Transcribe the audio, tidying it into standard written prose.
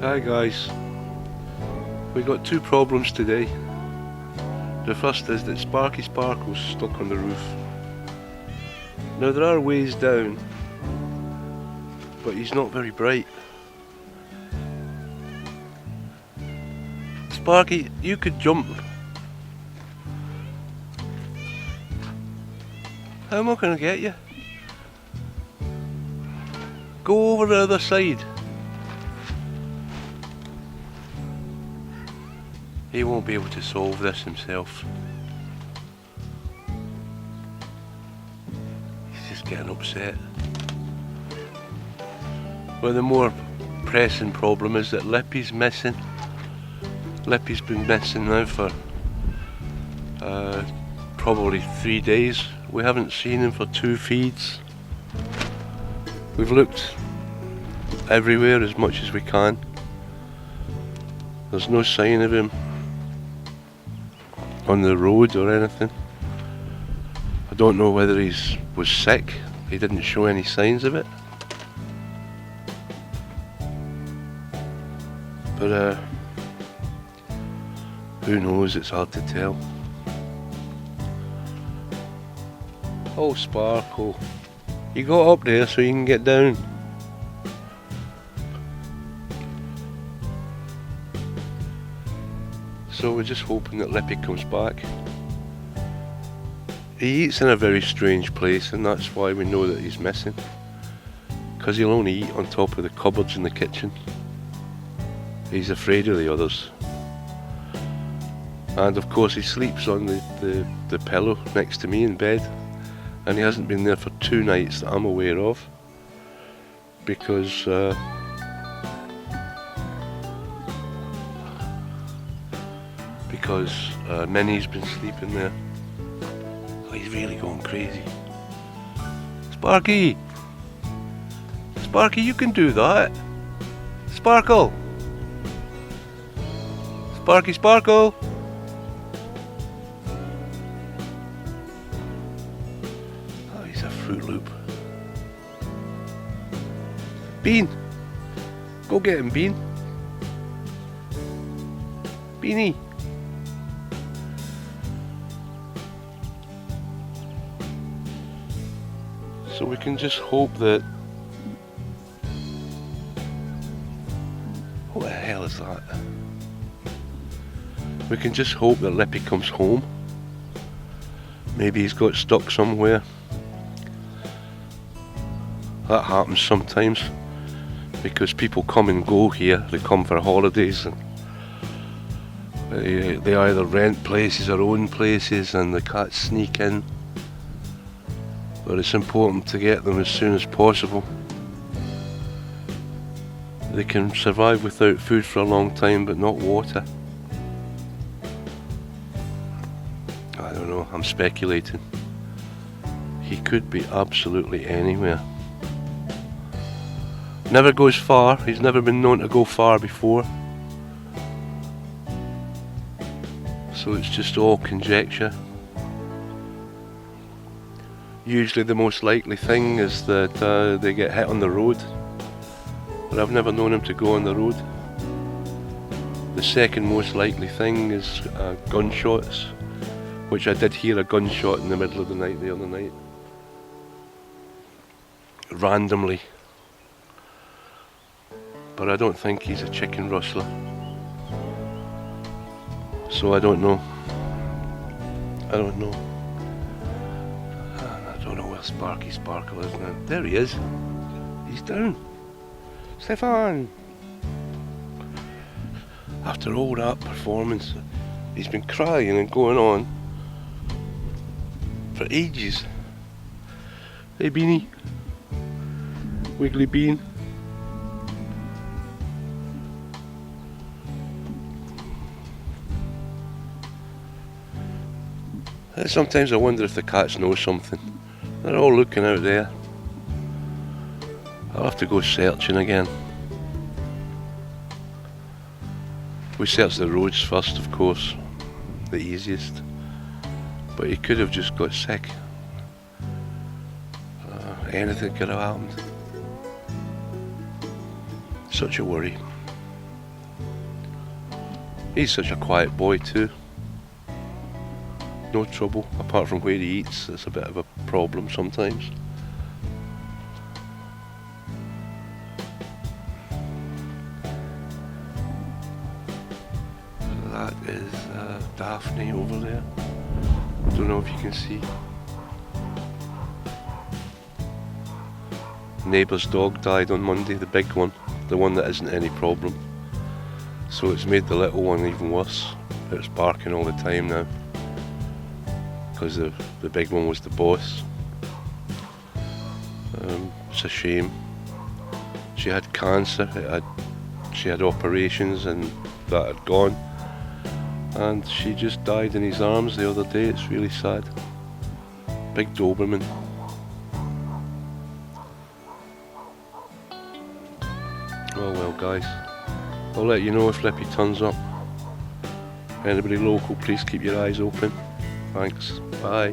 Hi guys, we got two problems today. The first is that Sparky Sparkle's stuck on the roof. Now there are ways down, but he's not very bright. Sparky, you could jump. How am I going to get you? Go over the other side. He won't be able to solve this himself. He's just getting upset. Well, the more pressing problem is that Lippy's missing. Lippy's been missing now for probably 3 days. We haven't seen him for 2 feeds. We've looked everywhere as much as we can. There's no sign of him on the road or anything. I don't know whether he was sick. He didn't show any signs of it. But who knows, it's hard to tell. Oh, Sparkle, you got up there so you can get down. So we're just hoping that Lippy comes back. He eats in a very strange place, and that's why we know that he's missing. Because he'll only eat on top of the cupboards in the kitchen. He's afraid of the others. And of course he sleeps on the pillow next to me in bed. And he hasn't been there for 2 nights that I'm aware of. Because Minnie's been sleeping there. Oh, he's really going crazy. Sparky! Sparky, you can do that! Sparkle! Sparky Sparkle! Oh, he's a Fruit Loop. Bean! Go get him, Bean! Beanie! So we can just hope that... What the hell is that? We can just hope that Lippy comes home. Maybe he's got stuck somewhere. That happens sometimes, because people come and go here. They come for holidays, and they either rent places or own places, and the cats sneak in. But it's important to get them as soon as possible. They can survive without food for a long time, but not water. I don't know, I'm speculating. He could be absolutely anywhere. Never goes far, he's never been known to go far before. So it's just all conjecture. Usually the most likely thing is that they get hit on the road, but I've never known him to go on the road. The second most likely thing is gunshots, which I did hear a gunshot in the middle of the night the other night. Randomly. But I don't think he's a chicken rustler. So I don't know. I don't know. I don't know where Sparky Sparkle is now. There he is. He's down. Stefan! After all that performance, he's been crying and going on for ages. Hey Beanie. Wiggly Bean. Sometimes I wonder if the cats know something. They're all looking out there. I'll have to go searching again. We searched the roads first, of course, the easiest. But he could have just got sick. Anything could have happened. Such a worry. He's such a quiet boy too. No trouble, apart from where he eats. It's a bit of a problem sometimes. That is Daphne over there. Don't know if you can see. Neighbour's dog died on Monday, the big one, the one that isn't any problem. So it's made the little one even worse. It's barking all the time now, because the big one was the boss. It's a shame. She had cancer, she had operations and that had gone. And she just died in his arms the other day. It's really sad. Big Doberman. Oh well guys, I'll let you know if Lippy turns up. Anybody local, please keep your eyes open. Thanks, bye.